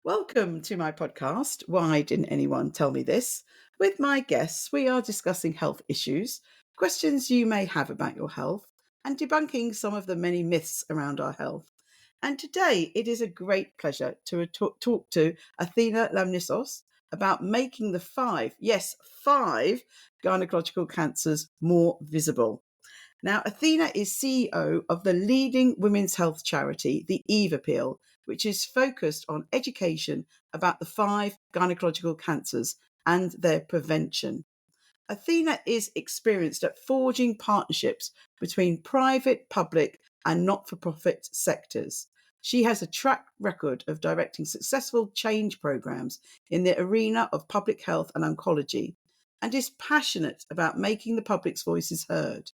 Welcome to my podcast, Why Didn't Anyone Tell Me This? With my guests, we are discussing health issues, questions you may have about your health, and debunking some of the many myths around our health. And today it is a great pleasure to talk to Athena Lamnisos about making the five gynecological cancers more visible. Now, Athena is CEO of the leading women's health charity, the Eve Appeal, which is focused on education about the five gynecological cancers and their prevention. Athena is experienced at forging partnerships between private, public, and not for profit sectors. She has a track record of directing successful change programs in the arena of public health and oncology and is passionate about making the public's voices heard.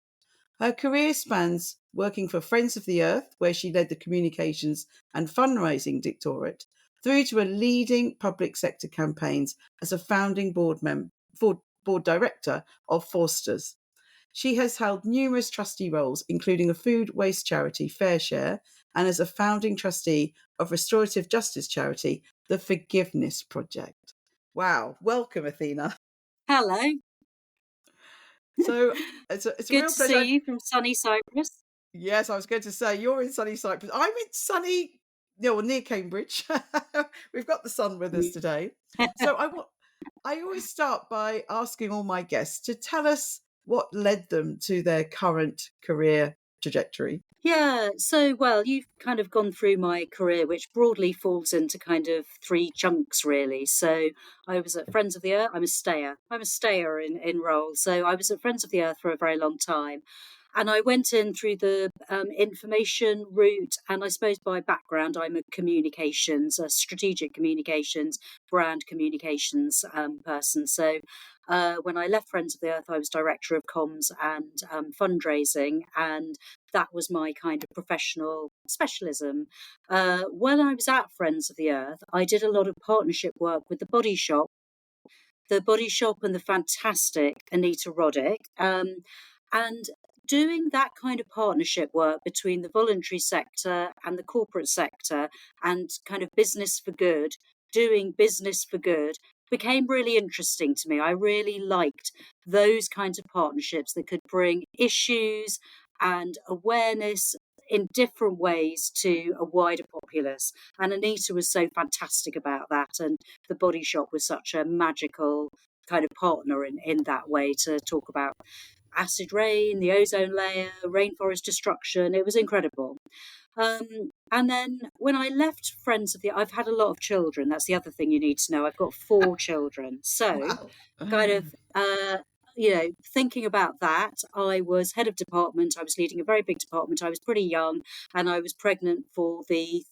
Her career spans working for Friends of the Earth, where she led the communications and fundraising directorate, through to a leading public sector campaigns as a founding board director of Forster's. She has held numerous trustee roles, including a food waste charity, FareShare, and as a founding trustee of restorative justice charity, the Forgiveness Project. Wow, welcome, Athena. Hello. So it's a Good real to see pleasure. you from sunny Cyprus. Yes, I was going to say you're in sunny Cyprus. I'm in sunny, near Cambridge. We've got the sun with us today. So I always start by asking all my guests to tell us what led them to their current career trajectory. Yeah, well, you've kind of gone through my career, which broadly falls into kind of three chunks, really. So I was at Friends of the Earth. I'm a stayer. I'm a stayer in role. So I was at Friends of the Earth for a very long time. And I went in through the information route. And I suppose by background, I'm a strategic communications, brand communications person. So when I left Friends of the Earth, I was director of comms and fundraising. And that was my kind of professional specialism. When I was at Friends of the Earth, I did a lot of partnership work with the Body Shop and the fantastic Anita Roddick. And doing that kind of partnership work between the voluntary sector and the corporate sector and kind of business for good, doing business for good became really interesting to me. I really liked those kinds of partnerships that could bring issues and awareness in different ways to a wider populace. And Anita was so fantastic about that. And the Body Shop was such a magical kind of partner in that way to talk about acid rain, the ozone layer, rainforest destruction. It was incredible. And then when I left I've had a lot of children. That's the other thing you need to know. I've got 4 children. So Wow. kind of, thinking about that, I was head of department. I was leading a very big department. I was pretty young and I was pregnant for the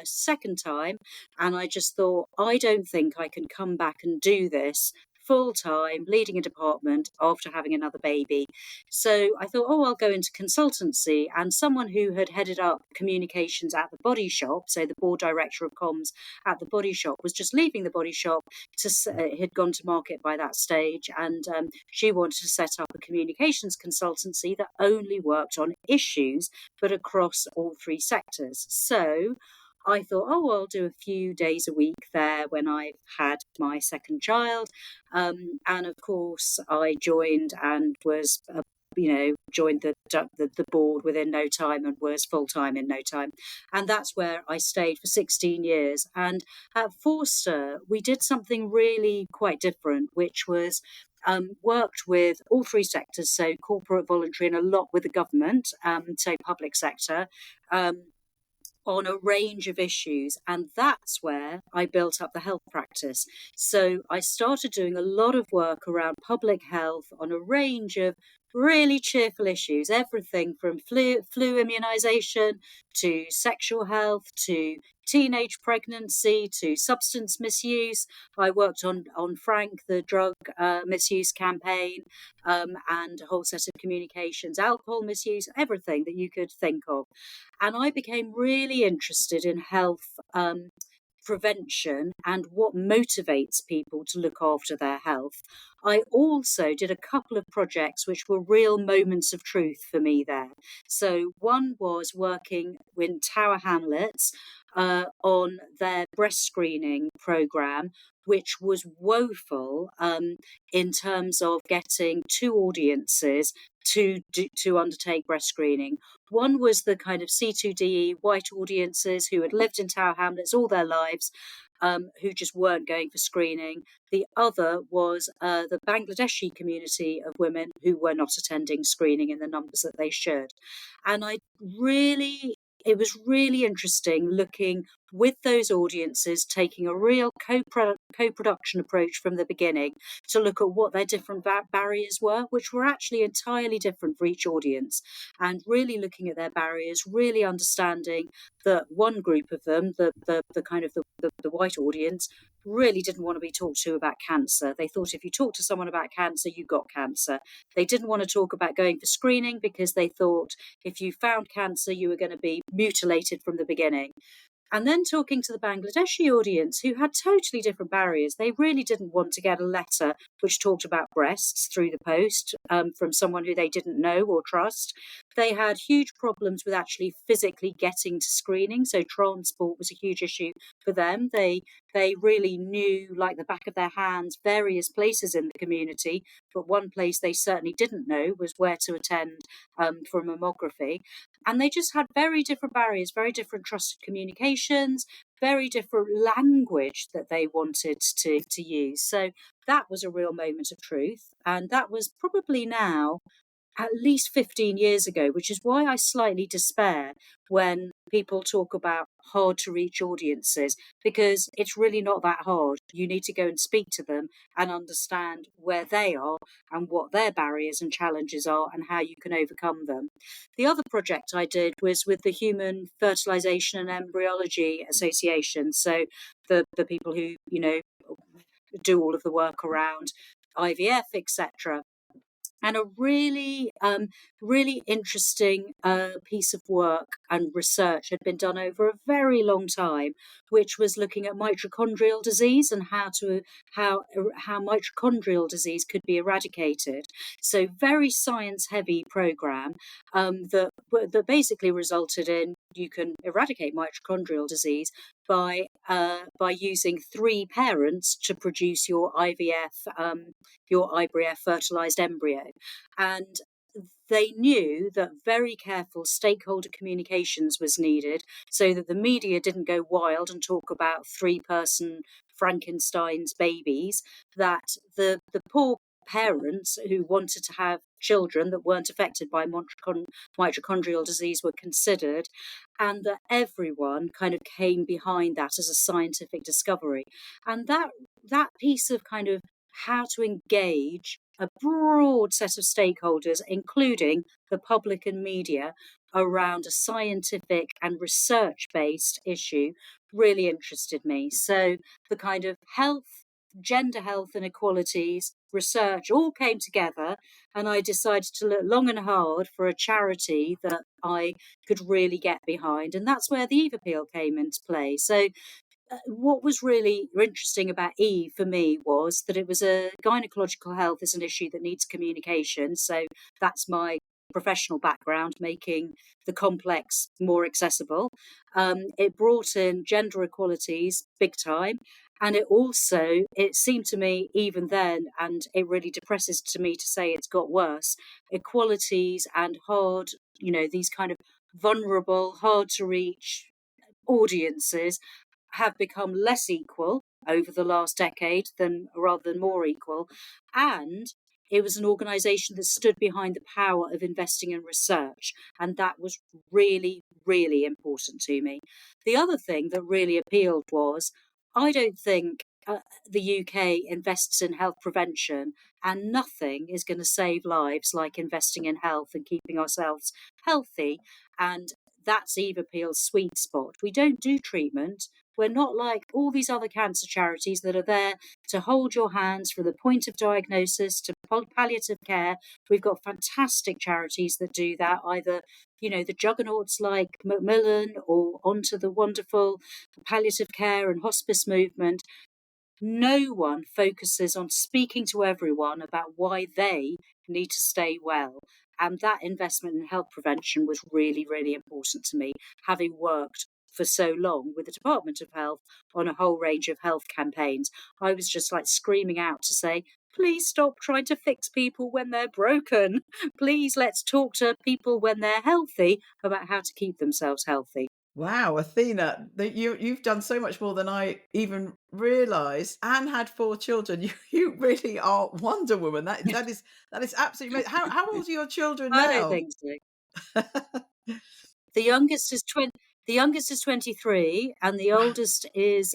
second time. And I just thought, I don't think I can come back and do this full time, leading a department after having another baby. So I thought, I'll go into consultancy. And someone who had headed up communications at the Body Shop, so the board director of comms at the Body Shop, was just leaving the Body Shop had gone to market by that stage. And she wanted to set up a communications consultancy that only worked on issues, but across all three sectors. So I thought, I'll do a few days a week there when I've had my second child. And of course, I joined and was, joined the board within no time and was full time in no time. And that's where I stayed for 16 years. And at Forster, we did something really quite different, which was worked with all three sectors, so corporate, voluntary, and a lot with the government, so public sector. On a range of issues. And that's where I built up the health practice. So I started doing a lot of work around public health on a range of really cheerful issues, everything from flu immunisation to sexual health to teenage pregnancy to substance misuse. I worked on Frank, the drug misuse campaign, and a whole set of communications, alcohol misuse, everything that you could think of. And I became really interested in health prevention and what motivates people to look after their health. I also did a couple of projects which were real moments of truth for me there. So one was working in Tower Hamlets on their breast screening program, which was woeful in terms of getting two audiences to undertake breast screening. One was the kind of C2DE white audiences who had lived in Tower Hamlets all their lives, who just weren't going for screening. The other was the Bangladeshi community of women who were not attending screening in the numbers that they should. And it was really interesting looking with those audiences, taking a real co-production approach from the beginning to look at what their different barriers were, which were actually entirely different for each audience, and really looking at their barriers, really understanding that one group of them, the kind of the white audience, really didn't want to be talked to about cancer. They thought if you talk to someone about cancer, you got cancer. They didn't want to talk about going for screening because they thought if you found cancer, you were going to be mutilated from the beginning. And then talking to the Bangladeshi audience, who had totally different barriers. They really didn't want to get a letter which talked about breasts through the post from someone who they didn't know or trust. They had huge problems with actually physically getting to screening. So transport was a huge issue for them. They really knew, like the back of their hands, various places in the community. But one place they certainly didn't know was where to attend for mammography. And they just had very different barriers, very different trusted communications, very different language that they wanted to use. So that was a real moment of truth. And that was probably now at least 15 years ago, which is why I slightly despair when people talk about hard to reach audiences, because it's really not that hard. You need to go and speak to them and understand where they are and what their barriers and challenges are and how you can overcome them. The other project I did was with the Human Fertilization and Embryology Association. So the people who, do all of the work around IVF, etc. And a really interesting piece of work and research had been done over a very long time, which was looking at mitochondrial disease and how mitochondrial disease could be eradicated. So very science heavy program that basically resulted in you can eradicate mitochondrial disease by using three parents to produce your IVF fertilized embryo. And they knew that very careful stakeholder communications was needed so that the media didn't go wild and talk about three-person Frankenstein's babies, that the poor parents who wanted to have children that weren't affected by mitochondrial disease were considered, and that everyone kind of came behind that as a scientific discovery. And that piece of kind of how to engage a broad set of stakeholders, including the public and media, around a scientific and research-based issue really interested me. So the kind of health, gender health inequalities, research all came together, and I decided to look long and hard for a charity that I could really get behind. And that's where the Eve Appeal came into play. So what was really interesting about E for me was that it was gynaecological health is an issue that needs communication. So that's my professional background, making the complex more accessible. It brought in gender equalities big time. And it seemed to me even then, and it really depresses to me to say it's got worse, equalities and these kind of vulnerable, hard to reach audiences have become less equal over the last decade rather than more equal. And it was an organisation that stood behind the power of investing in research. And that was really, really important to me. The other thing that really appealed was I don't think the UK invests in health prevention, and nothing is going to save lives like investing in health and keeping ourselves healthy. And that's Eve Appeal's sweet spot. We don't do treatment. We're not like all these other cancer charities that are there to hold your hands from the point of diagnosis to palliative care. We've got fantastic charities that do that, either, the juggernauts like Macmillan or onto the wonderful palliative care and hospice movement. No one focuses on speaking to everyone about why they need to stay well. And that investment in health prevention was really, really important to me, having worked for so long with the Department of Health on a whole range of health campaigns. I was just like screaming out to say, please stop trying to fix people when they're broken. Please let's talk to people when they're healthy about how to keep themselves healthy. Wow, Athena, you've done so much more than I even realised, and had 4 children. You really are Wonder Woman. That is absolutely amazing. How old are your children I don't now? think so. The youngest is 23 and the Wow. oldest is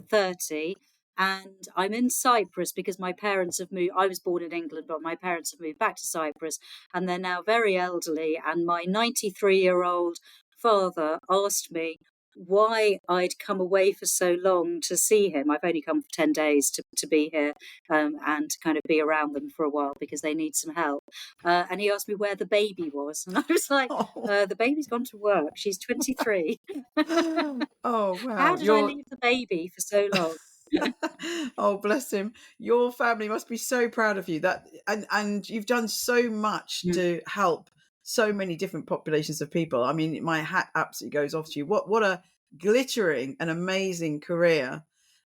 30. And I'm in Cyprus because my parents have moved. I was born in England, but my parents have moved back to Cyprus and they're now very elderly. And my 93-year-old father asked me why I'd come away for so long to see him. I've only come for 10 days to be here and to kind of be around them for a while because they need some help. And he asked me where the baby was. And I was like, Oh. the baby's gone to work. She's 23. Oh, How wow. did I leave the baby for so long? Oh, bless him. Your family must be so proud of you, that and you've done so much Mm, to help so many different populations of people. I mean, my hat absolutely goes off to you. What a glittering and amazing career.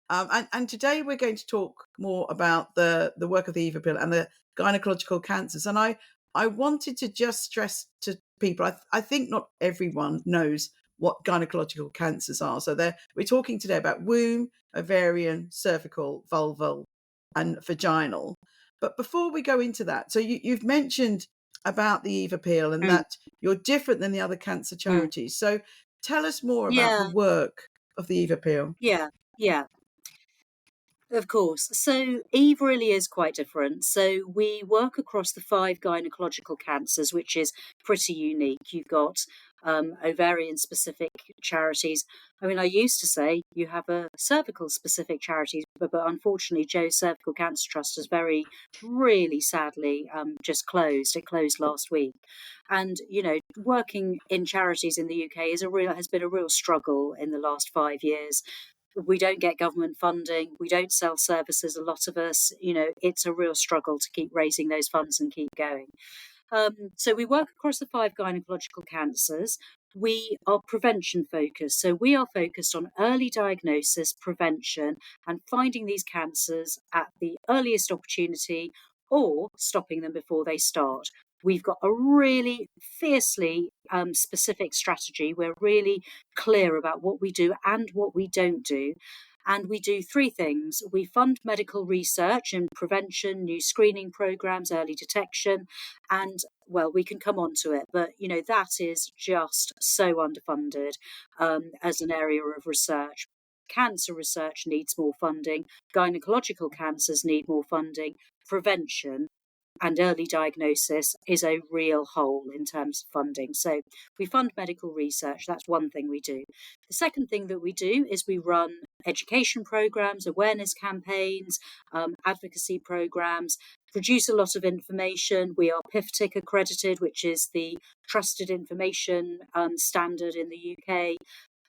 And today we're going to talk more about the work of the Eva pill and the gynecological cancers. And I wanted to just stress to people, I think not everyone knows what gynecological cancers are. So we're talking today about womb, ovarian, cervical, vulval, and vaginal. But before we go into that, so you've mentioned about the Eva peel and mm, that you're different than the other cancer mm. charities. So tell us more about the Yeah, work of the Eva peel. yeah, yeah. Of course. So Eve really is quite different. So we work across the 5 gynecological cancers, which is pretty unique. You've got ovarian specific charities. I mean, I used to say you have a cervical specific charities, but unfortunately, Joe's Cervical Cancer Trust has really sadly just closed. It closed last week. And, working in charities in the UK has been a real struggle in the last 5 years. We don't get government funding. We don't sell services. A lot of us, it's a real struggle to keep raising those funds and keep going. So we work across the 5 gynecological cancers. We are prevention focused. So we are focused on early diagnosis, prevention, and finding these cancers at the earliest opportunity or stopping them before they start. We've got a really fiercely specific strategy. We're really clear about what we do and what we don't do. And we do 3 things. We fund medical research and prevention, new screening programs, early detection, and well, we can come on to it, but that is just so underfunded as an area of research. Cancer research needs more funding. Gynecological cancers need more funding. Prevention and early diagnosis is a real hole in terms of funding. So we fund medical research. That's one thing we do. The second thing that we do is we run education programs, awareness campaigns, advocacy programs, produce a lot of information. We are PIFTIC accredited, which is the trusted information standard in the UK.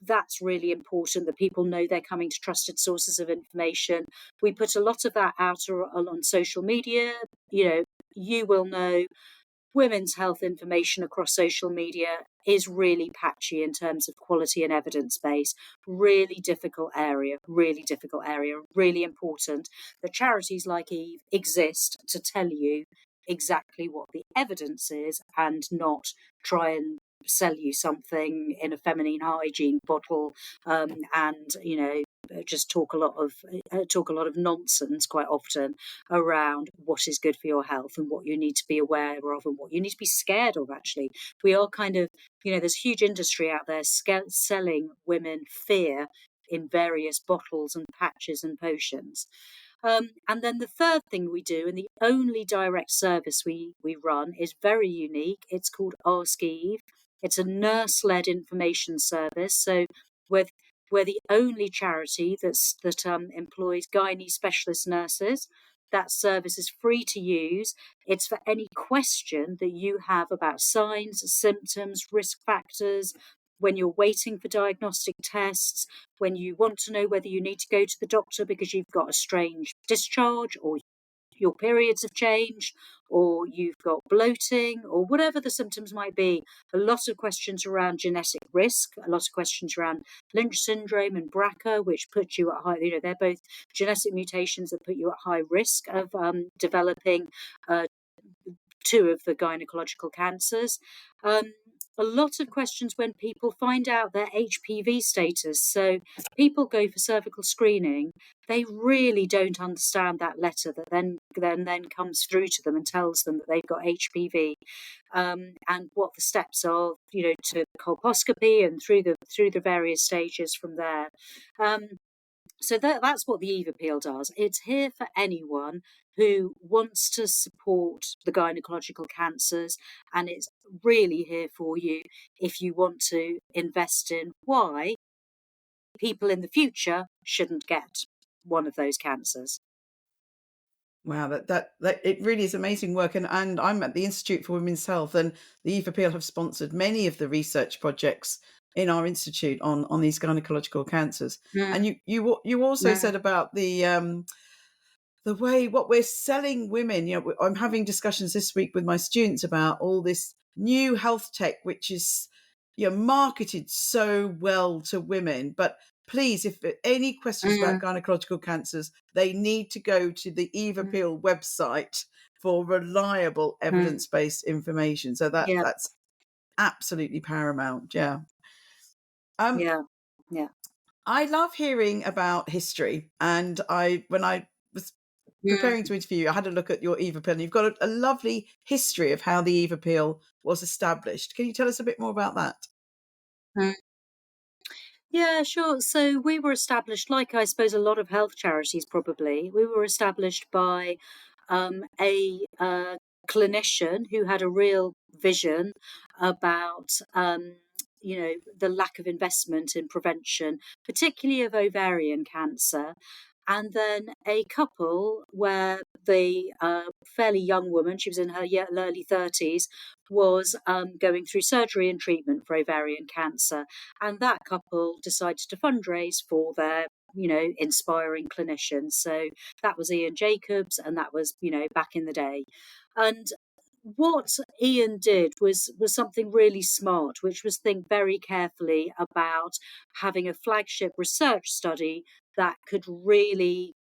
That's really important that people know they're coming to trusted sources of information. We put a lot of that out on social media. You will know women's health information across social media is really patchy in terms of quality and evidence base. Really difficult area, really important that charities like Eve exist to tell you exactly what the evidence is and not try and sell you something in a feminine hygiene bottle and just talk a lot of nonsense quite often around what is good for your health and what you need to be aware of and what you need to be scared of. Actually, we are kind of, there's a huge industry out there selling women fear in various bottles and patches and potions. And then the third thing we do, and the only direct service we run, is very unique. It's called Ask Eve. It's a nurse-led information service. So we're, we're the only charity that employs gynae specialist nurses. That service is free to use. It's for any question that you have about signs, symptoms, risk factors, when you're waiting for diagnostic tests, when you want to know whether you need to go to the doctor because you've got a strange discharge or your periods have changed, or you've got bloating, or whatever the symptoms might be. A lot of questions around genetic risk, a lot of questions around Lynch syndrome and BRCA, which put you at high, they're both genetic mutations that put you at high risk of developing uh, two of the gynecological cancers. Um, a lot of questions when people find out their HPV status. So people go for cervical screening. They really don't understand that letter that then comes through to them and tells them that they've got HPV, and what the steps are, to colposcopy and through the various stages from there. Um, so that's what the Eve Appeal does. It's here for anyone who wants to support the gynecological cancers, and it's really here for you if you want to invest in why people in the future shouldn't get one of those cancers. Wow, that it really is amazing work, and I'm at the Institute for Women's Health, and the Eve Appeal have sponsored many of the research projects in our institute on these gynecological cancers. Mm, And you also mm, said about the way what we're selling women. I'm having discussions this week with my students about all this new health tech, which is marketed so well to women. But please, if any questions about mm, gynecological cancers, they need to go to the Eve mm, Appeal website for reliable mm. evidence-based information. So Yeah, that's absolutely paramount. Yeah. Um, yeah, yeah. I love hearing about history, and when I was preparing Mm, to interview you, I had a look at your Eve Appeal, and you've got a lovely history of how the Eve Appeal was established. Can you tell us a bit more about that? mm. Yeah, sure. So we were established, like I suppose a lot of health charities probably, we were established by a clinician who had a real vision about, the lack of investment in prevention, particularly of ovarian cancer. And then a couple where the fairly young woman, she was in her early 30s, was going through surgery and treatment for ovarian cancer. And that couple decided to fundraise for their inspiring clinicians. So that was Ian Jacobs, and that was, back in the day. And what Ian did was something really smart, which was think very carefully about having a flagship research study that could really,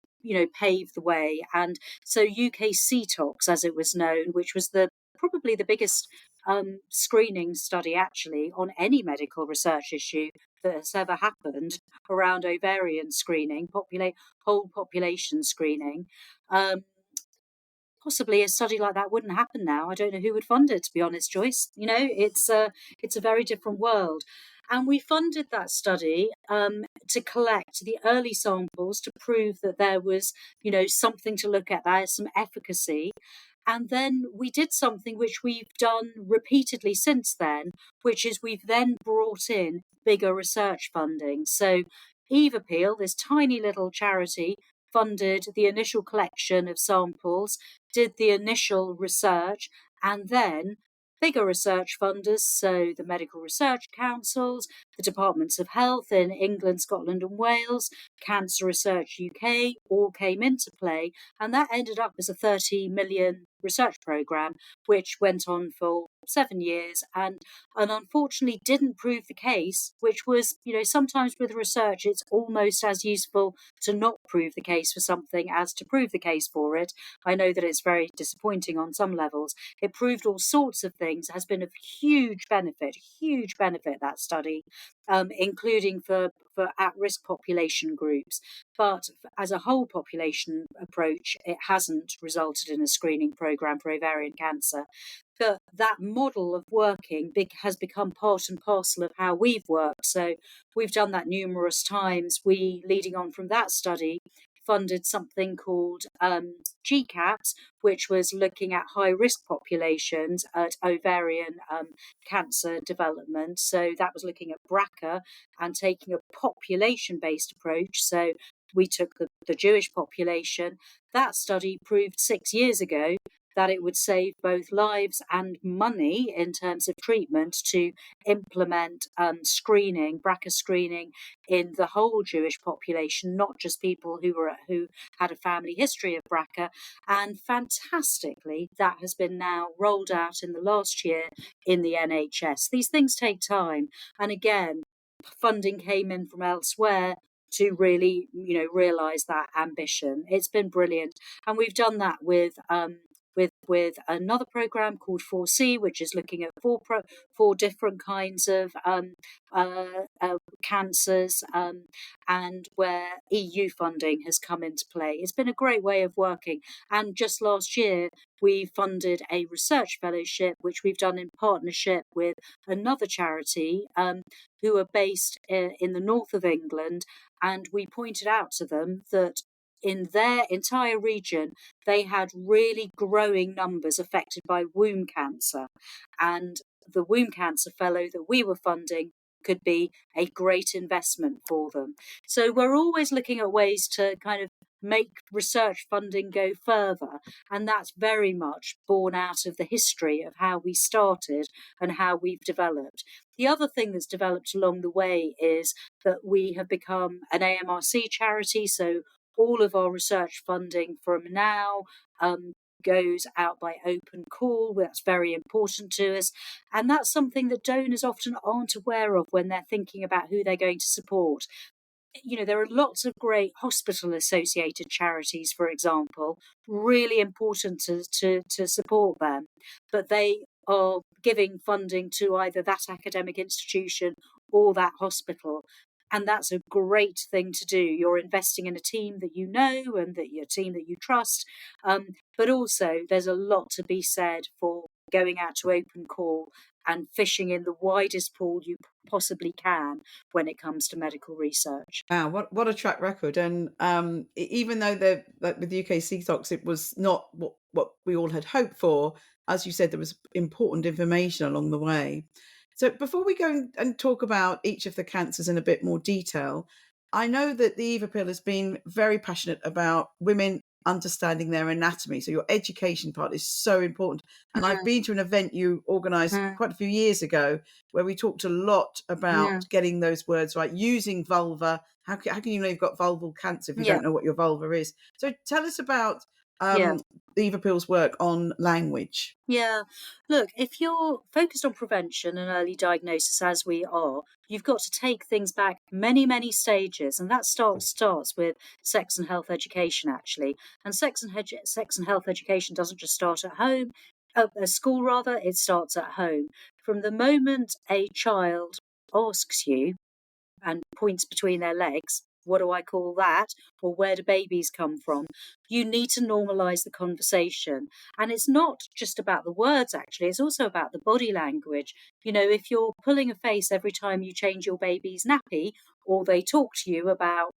pave the way. And so UK CTOX, as it was known, which was the probably the biggest screening study actually on any medical research issue that has ever happened around ovarian screening, whole population screening. Um, Possibly a study like that wouldn't happen now. I don't know who would fund it, to be honest, Joyce. It's a very different world. And we funded that study to collect the early samples to prove that there was, something to look at there, some efficacy. And then we did something which we've done repeatedly since then, which is we've then brought in bigger research funding. So Eve Appeal, this tiny little charity, funded the initial collection of samples, did the initial research, and then bigger research funders, so the medical research councils, the departments of health in England, Scotland, and Wales, Cancer Research UK, all came into play, and that ended up as a 30 million research programme, which went on for 7 years and unfortunately didn't prove the case, which was, sometimes with research, it's almost as useful to not prove the case for something as to prove the case for it. I know that it's very disappointing on some levels. It proved all sorts of things, has been of huge benefit, that study, including for at-risk population groups. But as a whole population approach, it hasn't resulted in a screening programme for ovarian cancer. But that model of working has become part and parcel of how we've worked. So we've done that numerous times. We, leading on from that study, funded something called GCAPS, which was looking at high risk populations at ovarian cancer development. So that was looking at BRCA and taking a population based approach. So we took the Jewish population. That study proved 6 years ago that it would save both lives and money in terms of treatment to implement screening, BRCA screening, in the whole Jewish population, not just people who had a family history of BRCA. And fantastically, that has been now rolled out in the last year in the NHS. These things take time, and again, funding came in from elsewhere to really, realise that ambition. It's been brilliant, and we've done that with another program called Forster, which is looking at four different kinds of cancers, and where EU funding has come into play. It's been a great way of working, and just last year we funded a research fellowship, which we've done in partnership with another charity who are based in the north of England, and we pointed out to them that in their entire region, they had really growing numbers affected by womb cancer. And the womb cancer fellow that we were funding could be a great investment for them. So we're always looking at ways to kind of make research funding go further. And that's very much born out of the history of how we started and how we've developed. The other thing that's developed along the way is that we have become an AMRC charity. So all of our research funding from now goes out by open call. That's very important to us. And that's something that donors often aren't aware of when they're thinking about who they're going to support. There are lots of great hospital associated charities, for example, really important to support them, but they are giving funding to either that academic institution or that hospital. And that's a great thing to do. You're investing in a team that you know and a team that you trust. But also, there's a lot to be said for going out to open call and fishing in the widest pool you possibly can when it comes to medical research. Wow, what a track record! And even though like with UK CTOX, it was not what we all had hoped for. As you said, there was important information along the way. So before we go and talk about each of the cancers in a bit more detail, I know that the Eva Pill has been very passionate about women understanding their anatomy. So your education part is so important. And I've been to an event you organised Mm, quite a few years ago where we talked a lot about yeah, getting those words right, using vulva. How can you know you've got vulval cancer if you yeah, don't know what your vulva is? So tell us about yeah. the Eva Pill's work on language. Yeah. Look, if you're focused on prevention and early diagnosis, as we are, you've got to take things back many, many stages. And that starts with sex and health education, actually. And sex and health education doesn't just start at home, at school rather, it starts at home. From the moment a child asks you and points between their legs, what do I call that? Or where do babies come from? You need to normalize the conversation. And it's not just about the words, actually, it's also about the body language. If you're pulling a face every time you change your baby's nappy or they talk to you about,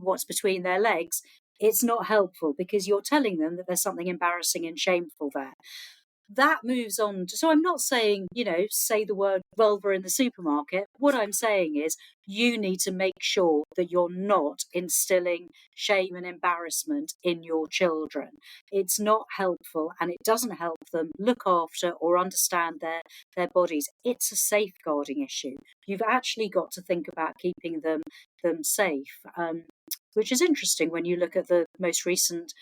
what's between their legs, it's not helpful because you're telling them that there's something embarrassing and shameful there. That moves on. So I'm not saying, say the word vulva in the supermarket. What I'm saying is you need to make sure that you're not instilling shame and embarrassment in your children. It's not helpful and it doesn't help them look after or understand their bodies. It's a safeguarding issue. You've actually got to think about keeping them safe. Which is interesting when you look at the most recent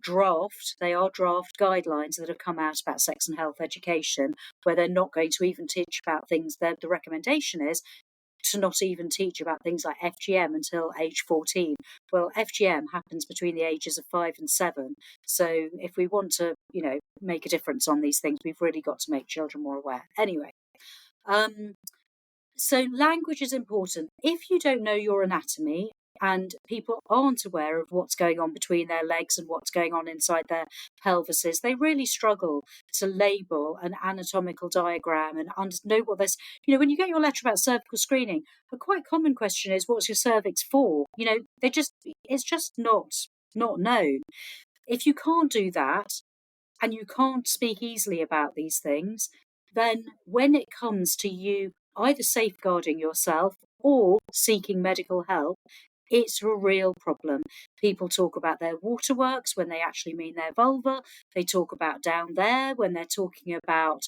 draft guidelines that have come out about sex and health education, where they're not going to even teach about things. The recommendation is to not even teach about things like FGM until age 14. Well, FGM happens between the ages of 5 and 7. So if we want to, make a difference on these things, we've really got to make children more aware. Anyway, so language is important. If you don't know your anatomy and people aren't aware of what's going on between their legs and what's going on inside their pelvises, they really struggle to label an anatomical diagram and know what this. When you get your letter about cervical screening, a quite common question is, "What's your cervix for?" It's just not known. If you can't do that, and you can't speak easily about these things, then when it comes to you either safeguarding yourself or seeking medical help, It's a real problem. People talk about their waterworks when they actually mean their vulva. They talk about down there when they're talking about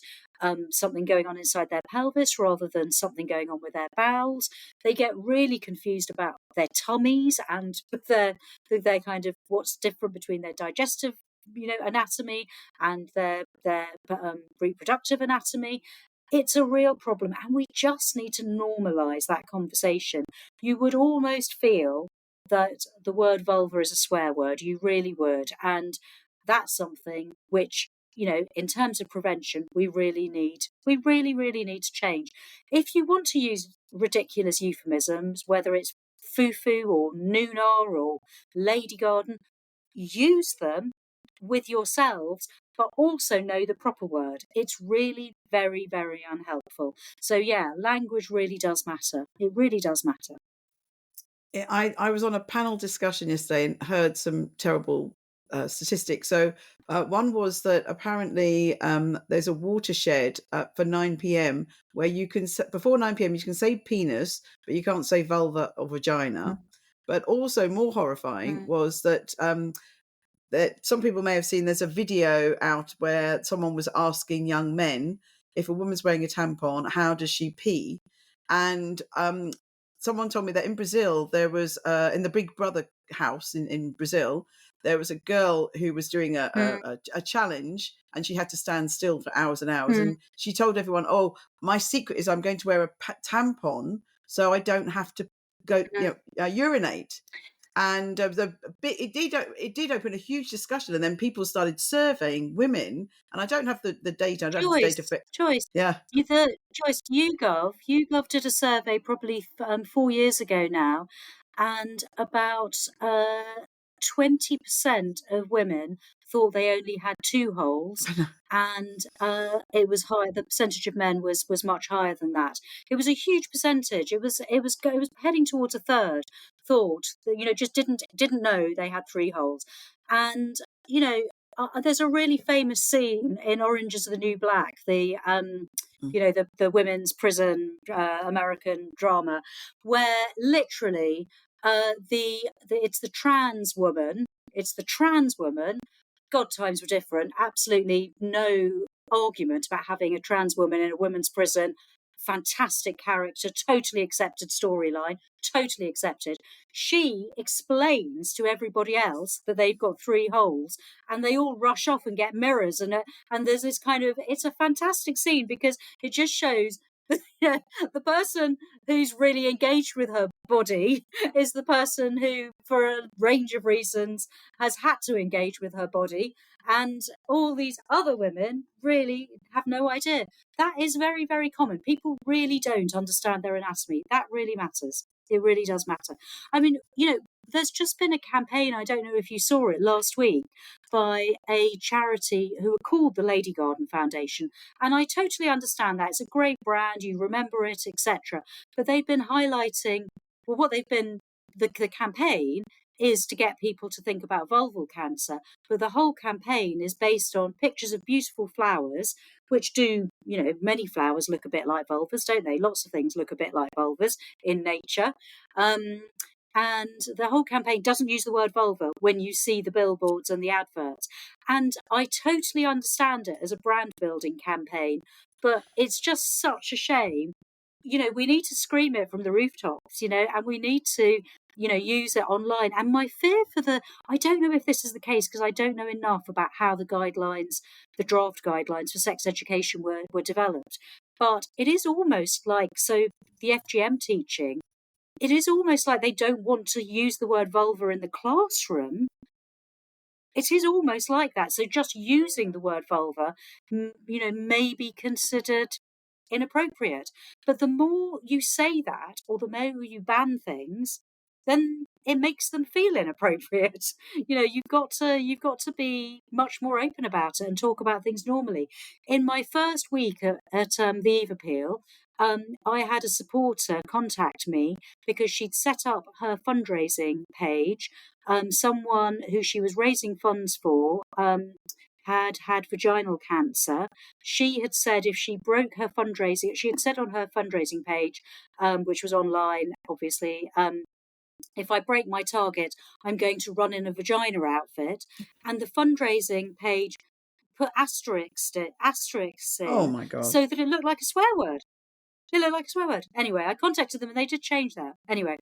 something going on inside their pelvis rather than something going on with their bowels. They get really confused about their tummies and their kind of what's different between their digestive anatomy and their reproductive anatomy. It's a real problem, and we just need to normalize that conversation. You would almost feel that the word vulva is a swear word. You really would. And that's something which, in terms of prevention, we really, really need to change. If you want to use ridiculous euphemisms, whether it's foo-foo or nooner or lady garden, use them with yourselves, but also know the proper word. It's really very, very unhelpful. So, yeah, language really does matter. It really does matter. I was on a panel discussion yesterday and heard some terrible statistics. So one was that apparently there's a watershed for 9 p.m. where you can before 9 p.m. you can say penis, but you can't say vulva or vagina. But also more horrifying was that some people may have seen, there's a video out where someone was asking young men, if a woman's wearing a tampon, how does she pee? And someone told me that in Brazil, there was, in the Big Brother house in Brazil, there was a girl who was doing Mm, a challenge, and she had to stand still for hours and hours. mm, And she told everyone, oh, my secret is I'm going to wear a tampon so I don't have to go, mm. urinate. And it did open a huge discussion, and then people started surveying women. And I don't have the data. I don't have the data for. Joyce, Yeah. YouGov did a survey probably 4 years ago now, and about 20% of women thought they only had two holes, and it was high. The percentage of men was much higher than that. It was a huge percentage. It was heading towards a third. Thought that just didn't know they had three holes, and you know there's a really famous scene in Orange is the New Black, Mm. the women's prison American drama, where literally it's the trans woman. God, times were different. Absolutely no argument about having a trans woman in a women's prison. Fantastic character, totally accepted storyline, totally accepted. She explains to everybody else that they've got three holes, and they all rush off and get mirrors, and there's this kind of, it's a fantastic scene because it just shows the person who's really engaged with her body is the person who, for a range of reasons, has had to engage with her body, and all these other women really have no idea. That is very, very common. People really don't understand their anatomy. That really matters. It really does matter. I mean, there's just been a campaign, I don't know if you saw it last week, by a charity who are called the Lady Garden Foundation. And I totally understand that. It's a great brand, you remember it, etc. But they've been highlighting, well, the campaign is to get people to think about vulval cancer. But the whole campaign is based on pictures of beautiful flowers, which do, many flowers look a bit like vulvas, don't they? Lots of things look a bit like vulvas in nature. And the whole campaign doesn't use the word vulva when you see the billboards and the adverts. And I totally understand it as a brand building campaign, but it's just such a shame. We need to scream it from the rooftops, and we need to, use it online. And my fear I don't know if this is the case because I don't know enough about how the draft guidelines for sex education were developed. But it is almost like, so the FGM teaching, it is almost like they don't want to use the word vulva in the classroom. It is almost like that. So just using the word vulva, may be considered inappropriate. But the more you say that, or the more you ban things, then it makes them feel inappropriate. You've got to be much more open about it and talk about things normally. In my first week at the Eve Appeal, I had a supporter contact me because she'd set up her fundraising page. Someone who she was raising funds for had had vaginal cancer. She had said if she broke her fundraising, she had said on her fundraising page, which was online, obviously, if I break my target, I'm going to run in a vagina outfit. And the fundraising page put asterisks Oh in my God. so that it looked like a swear word. It looked like a swear word. Anyway, I contacted them and they did change that. Anyway,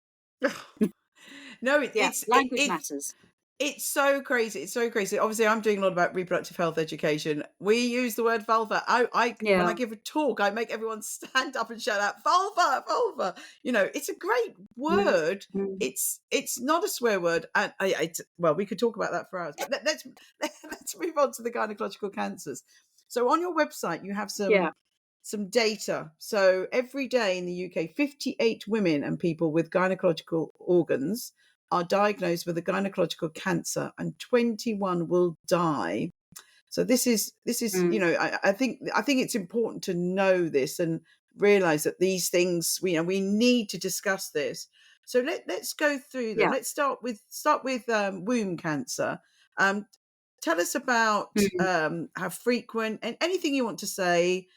No, yeah, language matters. it's so crazy. It's so crazy. Obviously, I'm doing a lot about reproductive health education. We use the word vulva. When I Yeah. give a talk, I make everyone stand up and shout out vulva, vulva. It's a great Mm, word. mm, It's not a swear word, and well, we could talk about that for hours. But let's move on to the gynecological cancers. So on your website, you have yeah. some data. So every day in the UK, 58 women and people with gynecological organs are diagnosed with a gynecological cancer, and 21 will die. So this is Mm, I think it's important to know this and realize that these things we need to discuss this. So let's go through them. yeah. Let's start with womb cancer. Um, Tell us about Mm. how frequent and anything you want to say,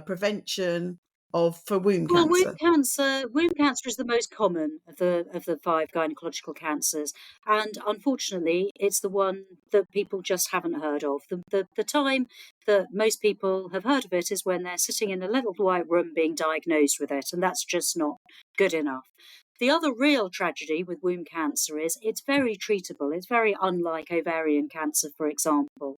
prevention of for womb Well, cancer. womb cancer is the most common of the five gynecological cancers, and unfortunately, it's the one that people just haven't heard of. The time that most people have heard of it is when they're sitting in a little white room being diagnosed with it, and that's just not good enough. The other real tragedy with womb cancer is it's very treatable. It's very unlike ovarian cancer, for example.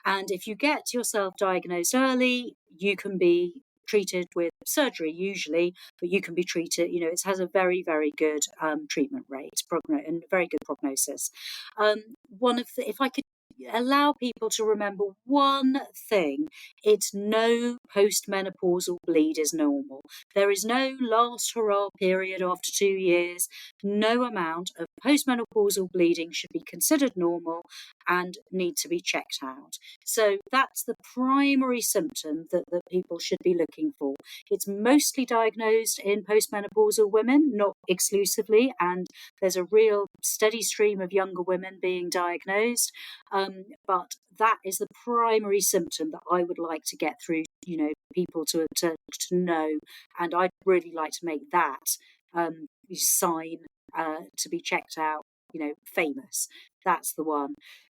And if you get yourself diagnosed early, you can be treated with surgery usually, but you can be treated, it has a very, very good treatment rate and very good prognosis. If I could allow people to remember one thing, it's no postmenopausal bleed is normal. There is no last hurrah period after 2 years. No amount of postmenopausal bleeding should be considered normal and need to be checked out. So that's the primary symptom that people should be looking for. It's mostly diagnosed in postmenopausal women, not exclusively, and there's a real steady stream of younger women being diagnosed. But that is the primary symptom that I would like to get through, people to know, and I'd really like to make that sign to be checked out, famous. That's the one.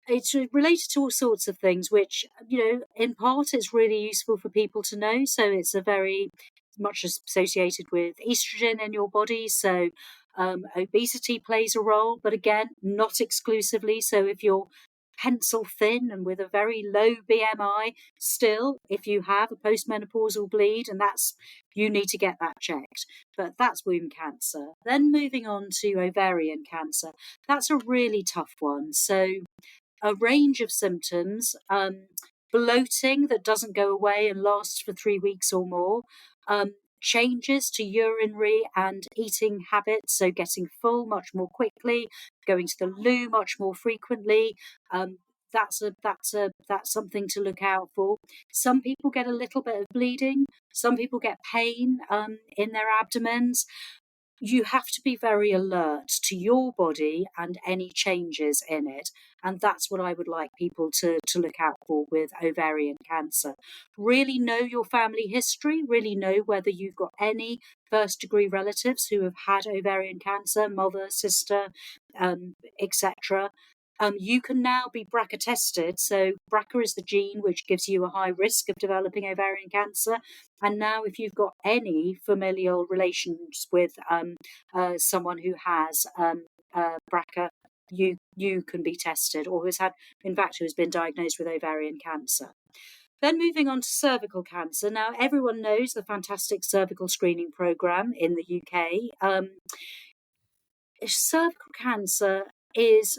It's related to all sorts of things, which, in part it's really useful for people to know. So it's a very much associated with estrogen in your body. So obesity plays a role, but again, not exclusively. So if you're pencil thin and with a very low BMI, still, if you have a postmenopausal bleed, and you need to get that checked. But that's womb cancer. Then moving on to ovarian cancer, that's a really tough one. So a range of symptoms, bloating that doesn't go away and lasts for 3 weeks or more, changes to urinary and eating habits, so getting full much more quickly, going to the loo much more frequently. That's something to look out for. Some people get a little bit of bleeding. Some people get pain in their abdomens. You have to be very alert to your body and any changes in it. And that's what I would like people to look out for with ovarian cancer. Really know your family history, really know whether you've got any first degree relatives who have had ovarian cancer, mother, sister, etc. You can now be BRCA tested. So BRCA is the gene which gives you a high risk of developing ovarian cancer. And now, if you've got any familial relations with someone who has BRCA, you can be tested, or who's been diagnosed with ovarian cancer. Then moving on to cervical cancer. Now, everyone knows the fantastic cervical screening program in the UK. Cervical cancer is,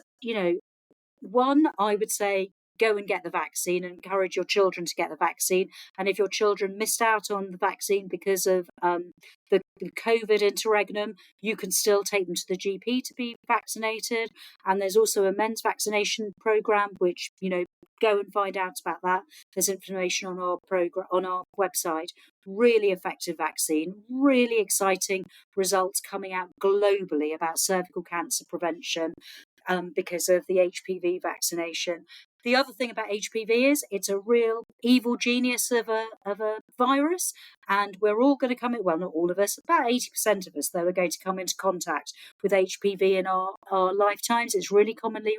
one, I would say go and get the vaccine and encourage your children to get the vaccine. And if your children missed out on the vaccine because of the COVID interregnum, you can still take them to the GP to be vaccinated. And there's also a men's vaccination program, which, go and find out about that. There's information on our website. Really effective vaccine, really exciting results coming out globally about cervical cancer prevention because of the HPV vaccination. The other thing about HPV is it's a real evil genius of a virus, and we're all going to come in. Well, not all of us, about 80% of us, though, are going to come into contact with HPV in our lifetimes. It's really commonly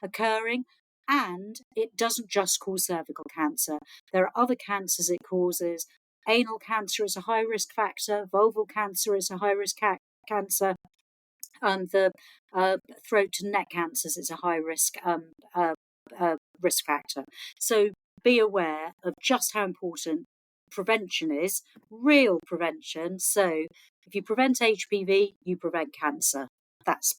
occurring. And it doesn't just cause cervical cancer. There are other cancers it causes. Anal cancer is a high risk factor. Vulval cancer is a high risk cancer. The throat and neck cancers is a high risk factor. So be aware of just how important prevention is, real prevention. So if you prevent HPV, you prevent cancer. That's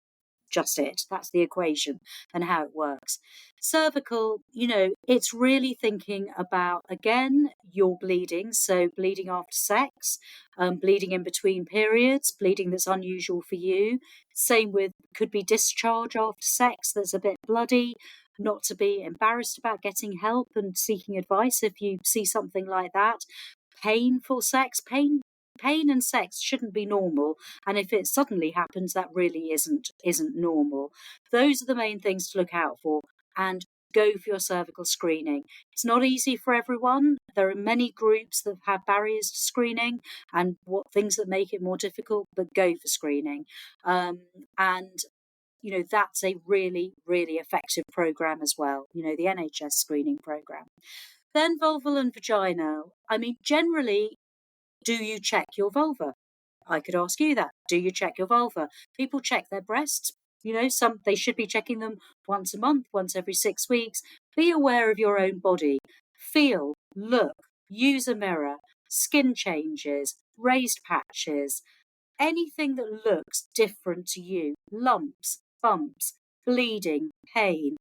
just it. That's the equation and how it works. Cervical, it's really thinking about, again, your bleeding. So bleeding after sex, bleeding in between periods, bleeding that's unusual for you. Same with, could be discharge after sex that's a bit bloody. Not to be embarrassed about getting help and seeking advice if you see something like that. Painful sex, pain and sex shouldn't be normal, and if it suddenly happens, that really isn't normal. Those are the main things to look out for, and go for your cervical screening. It's not easy for everyone. There are many groups that have barriers to screening and what things that make it more difficult, but go for screening. And that's a really, really effective program as well, the NHS screening program. Then vulval and vaginal. I mean, generally, do you check your vulva? I could ask you that. Do you check your vulva? People check their breasts. Some they should be checking them once a month, once every 6 weeks. Be aware of your own body. Feel, look, use a mirror, skin changes, raised patches, anything that looks different to you, lumps, bumps, bleeding, pain.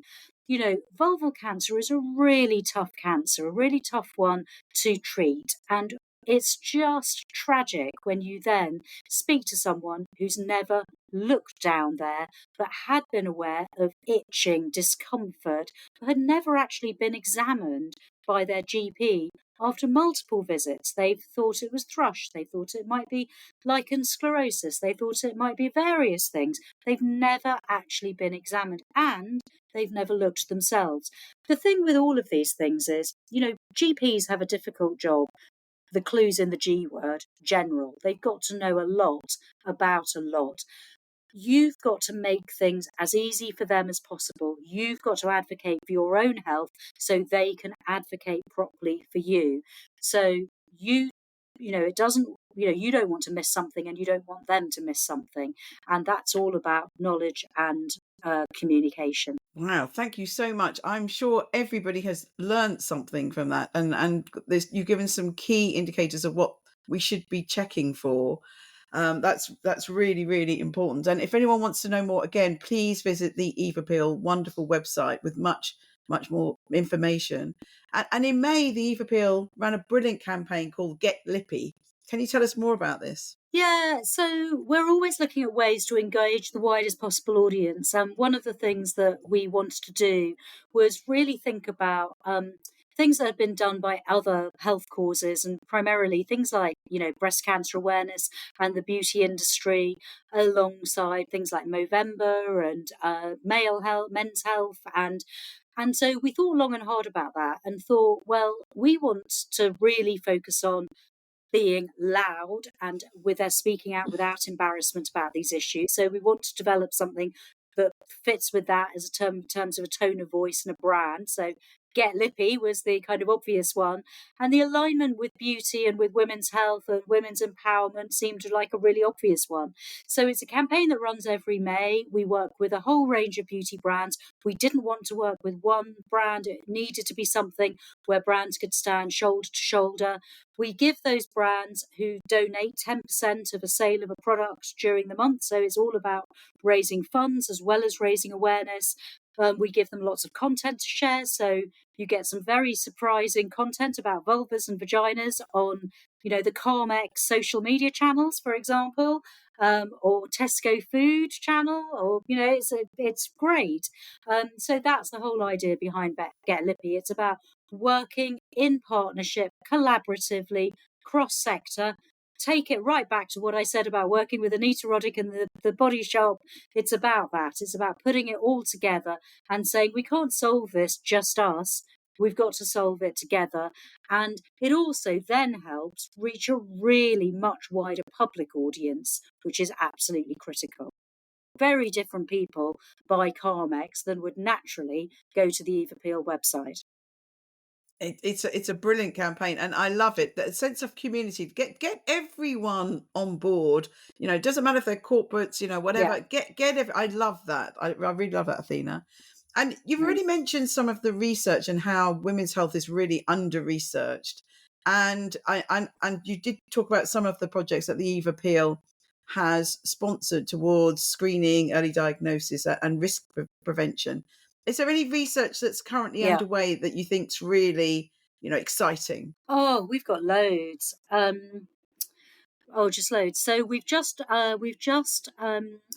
Vulval cancer is a really tough cancer, a really tough one to treat. And it's just tragic when you then speak to someone who's never looked down there, but had been aware of itching, discomfort, but had never actually been examined by their GP. After multiple visits, they've thought it was thrush, they thought it might be lichen sclerosis, they thought it might be various things. They've never actually been examined, and they've never looked themselves. The thing with all of these things is, GPs have a difficult job. The clues in the G word, general. They've got to know a lot about a lot. You've got to make things as easy for them as possible. You've got to advocate for your own health so they can advocate properly for you. So it doesn't, you don't want to miss something and you don't want them to miss something. And that's all about knowledge and communication. Wow, thank you so much. I'm sure everybody has learnt something from that, and you've given some key indicators of what we should be checking for. That's really, really important. And if anyone wants to know more, again, please visit the Eve Appeal wonderful website with much, much more information. And in May, the Eve Appeal ran a brilliant campaign called Get Lippy. Can you tell us more about this? Yeah, so we're always looking at ways to engage the widest possible audience. One of the things that we wanted to do was really think about things that had been done by other health causes, and primarily things like, breast cancer awareness and the beauty industry, alongside things like Movember and male health, men's health, and so we thought long and hard about that and thought, well, we want to really focus on being loud and with us speaking out without embarrassment about these issues. So we want to develop something that fits with that as a term in terms of a tone of voice and a brand. So Get Lippy was the kind of obvious one. And the alignment with beauty and with women's health and women's empowerment seemed like a really obvious one. So it's a campaign that runs every May. We work with a whole range of beauty brands. We didn't want to work with one brand. It needed to be something where brands could stand shoulder to shoulder. We give those brands who donate 10% of a sale of a product during the month. So it's all about raising funds as well as raising awareness. We give them lots of content to share. So you get some very surprising content about vulvas and vaginas on, the Carmex social media channels, for example, or Tesco food channel, or, it's great. So that's the whole idea behind Get Lippy. It's about working in partnership, collaboratively, cross-sector, take it right back to what I said about working with Anita Roddick and the Body Shop. It's about that. It's about putting it all together and saying, we can't solve this just us. We've got to solve it together. And it also then helps reach a really much wider public audience, which is absolutely critical. Very different people buy Carmex than would naturally go to the Eve Appeal website. It's a brilliant campaign, and I love it. That sense of community, get everyone on board. It doesn't matter if they're corporates, Yeah. whatever. I love that. I really love that, Athena. And you've Right. already mentioned some of the research and how women's health is really under researched. And and you did talk about some of the projects that the Eve Appeal has sponsored towards screening, early diagnosis, and risk prevention. Is there any research that's currently Yeah. underway that you think's really, exciting? Oh, we've got loads. Oh, just loads. So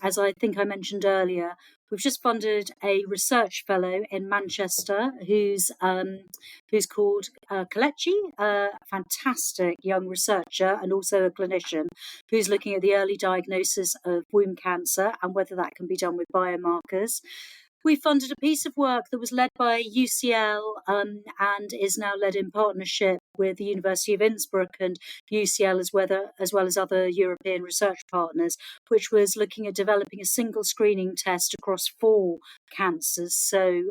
as I think I mentioned earlier, we've just funded a research fellow in Manchester who's called Kalechi, a fantastic young researcher and also a clinician who's looking at the early diagnosis of womb cancer and whether that can be done with biomarkers. We funded a piece of work that was led by UCL and is now led in partnership with the University of Innsbruck and UCL as well as other European research partners, which was looking at developing a single screening test across 4 cancers, so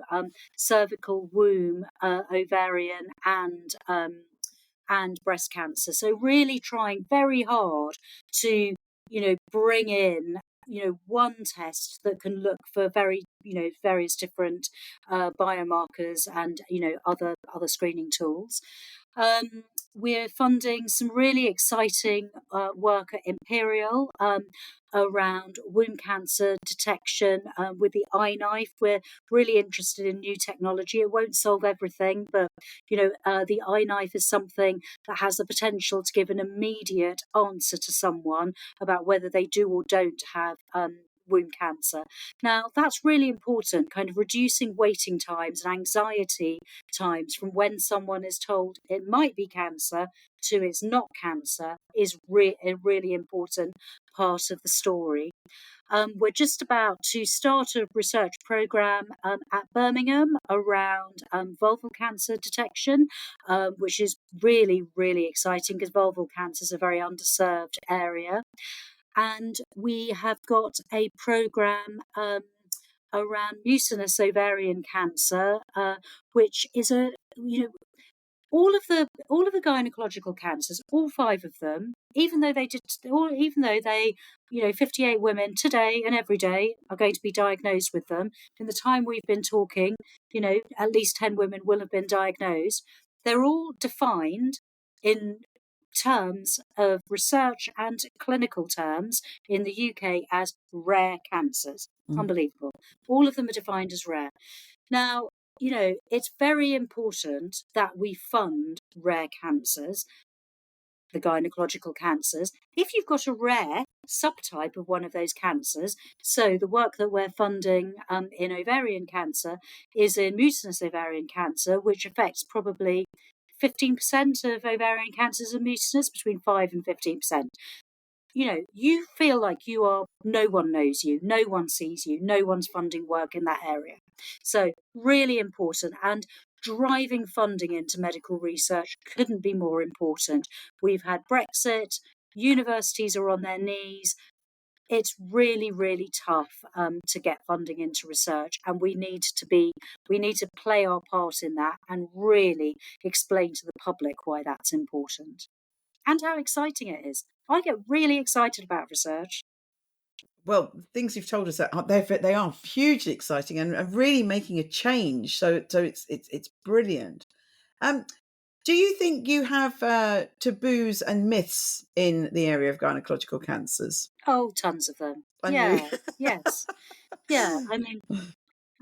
cervical, womb, ovarian, and breast cancer. So really trying very hard to, bring in, one test that can look for various different biomarkers and, other screening tools. We're funding some really exciting work at Imperial around womb cancer detection with the iKnife. We're really interested in new technology. It won't solve everything, but the iKnife is something that has the potential to give an immediate answer to someone about whether they do or don't have womb cancer. Now, that's really important, kind of reducing waiting times and anxiety times from when someone is told it might be cancer to it's not cancer is a really important part of the story. We're just about to start a research program at Birmingham around vulval cancer detection, which is really, really exciting because vulval cancer is a very underserved area. And we have got a program around mucinous ovarian cancer, which is all of the gynaecological cancers, all 5 of them, even though 58 women today and every day are going to be diagnosed with them. In the time we've been talking, at least 10 women will have been diagnosed. They're all defined in terms of research and clinical terms in the UK as rare cancers. Unbelievable. All of them are defined as rare. Now, it's very important that we fund rare cancers, the gynecological cancers. If you've got a rare subtype of one of those cancers, so the work that we're funding in ovarian cancer is in mucinous ovarian cancer, which affects probably 15% of ovarian cancers are mucinous, between 5 and 15%. You feel like no one knows you, no one sees you, no one's funding work in that area. So really important, and driving funding into medical research couldn't be more important. We've had Brexit, universities are on their knees. It's really, really tough to get funding into research, and we need to play our part in that and really explain to the public why that's important and how exciting it is. I get really excited about research. Well, things you've told us that they are hugely exciting and really making a change. So it's brilliant. Um, do you think you have taboos and myths in the area of gynecological cancers? Oh, tons of them. I knew. Yeah. Yes. Yeah.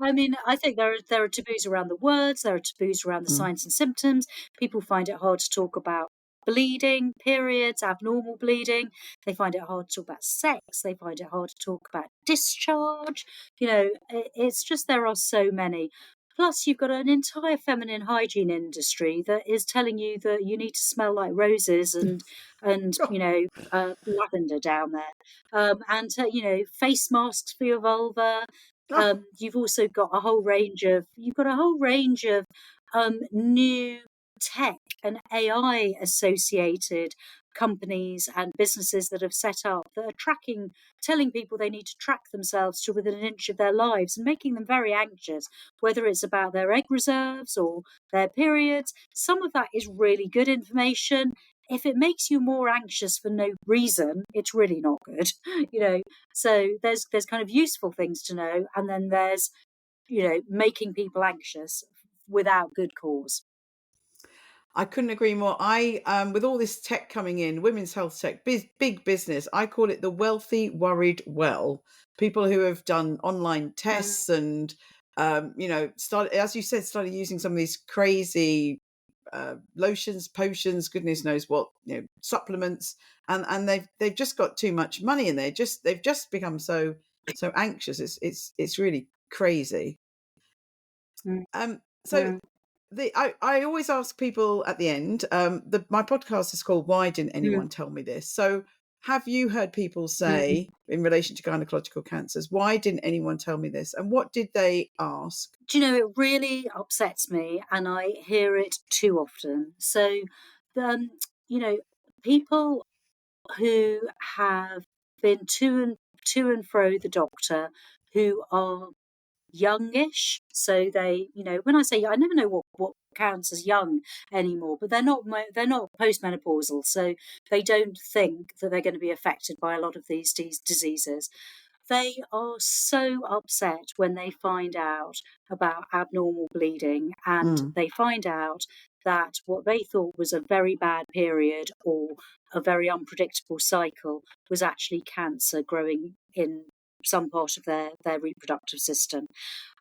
I think there are taboos around the words. There are taboos around the Mm. signs and symptoms. People find it hard to talk about bleeding, periods, abnormal bleeding. They find it hard to talk about sex. They find it hard to talk about discharge. It's just there are so many. Plus, you've got an entire feminine hygiene industry that is telling you that you need to smell like roses and God. lavender down there, and face masks for your vulva. Ah, You've also got a whole range of new tech and AI associated companies and businesses that have set up that are telling people they need to track themselves to within an inch of their lives and making them very anxious, whether it's about their egg reserves or their periods. Some of that is really good information. If it makes you more anxious for no reason, it's really not good, you know. So there's kind of useful things to know, and then there's making people anxious without good cause. I couldn't agree more. With all this tech coming in, women's health tech, big business. I call it the wealthy worried well. People who have done online Mm, tests and, started, as you said, started using some of these crazy lotions, potions, goodness knows what, supplements, and they've just got too much money, and they've just become so anxious. It's really crazy. mm, So mm, I always ask people at the end. My podcast is called "Why Didn't mm, Anyone Tell Me This?" So, have you heard people mm. say in relation to gynecological cancers, "Why didn't anyone tell me this?" And what did they ask? Do you know, it really upsets me, and I hear it too often. So, um, you know, people who have been to and fro the doctor, who are youngish. So they, when I say, I never know what counts as young anymore, but they're not postmenopausal, so they don't think that they're going to be affected by a lot of these diseases. They are so upset when they find out about abnormal bleeding, and Mm, they find out that what they thought was a very bad period or a very unpredictable cycle was actually cancer growing in some part of their reproductive system.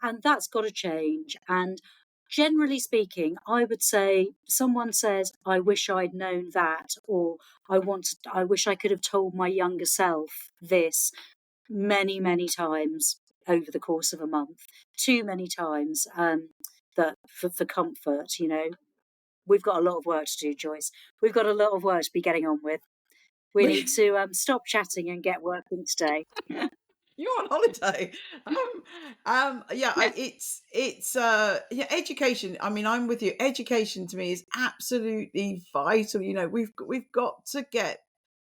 And that's got to change. And generally speaking, I would say someone says, I wish I'd known that, or I wish I could have told my younger self this many, many times over the course of a month, too many times, that for comfort, we've got a lot of work to do, Joyce. We've got a lot of work to be getting on with. We need to stop chatting and get working today. you're on holiday. Yeah, education. I mean, I'm with you. Education to me is absolutely vital. We've got to get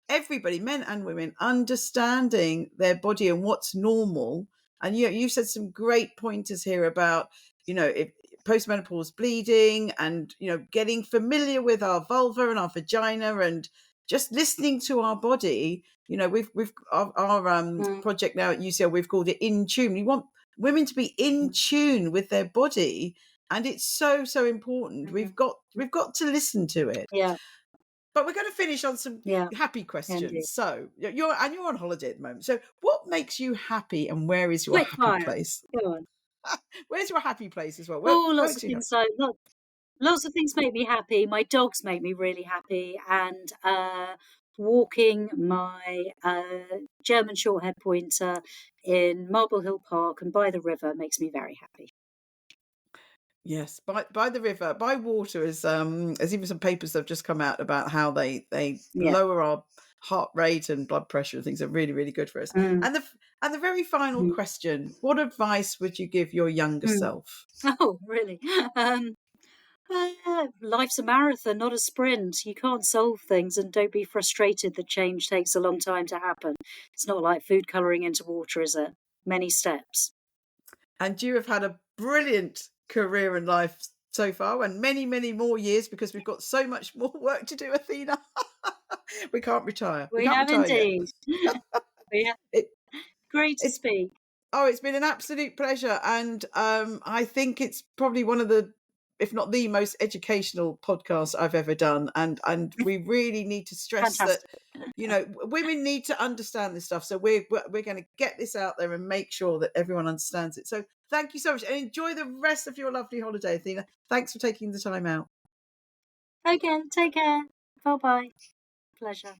everybody, men and women, understanding their body and what's normal. And you've said some great pointers here about, if postmenopause bleeding and, getting familiar with our vulva and our vagina and just listening to our body. We've our Mm, project now at UCL, we've called it In Tune. We want women to be in mm, tune with their body, and it's so important. mm, We've got to listen to it. yeah, But we're going to finish on some yeah, happy indeed. questions. So you're on holiday at the moment. So what makes you happy, and where is your Quick happy fire. place? Go on. Where's your happy place as well? Oh, What lots makes of you happy? things. Lots of things make me happy. My dogs make me really happy, and walking my German Shorthair Pointer in Marble Hill Park and by the river makes me very happy. Yes, by the river, by water, is there's even some papers that have just come out about how they Yeah. lower our heart rate and blood pressure and things are really, really good for us. Mm, And the very final mm, question, what advice would you give your younger mm. self? Oh, really? Um, Life's a marathon, not a sprint. You can't solve things, and don't be frustrated that change takes a long time to happen. It's not like food colouring into water, is it? Many steps. And you have had a brilliant career in life so far, and many, many more years, because we've got so much more work to do, Athena. We can't retire. We We can't have retire yet. indeed. We have. It, Great to it's speak. it's been an absolute pleasure, and I think it's probably one of the, if not the most educational podcasts I've ever done. And we really need to stress that Fantastic. women need to understand this stuff. So we're going to get this out there and make sure that everyone understands it. So thank you so much, and enjoy the rest of your lovely holiday, Athena. Thanks for taking the time out. Okay, take care. Bye bye. Pleasure.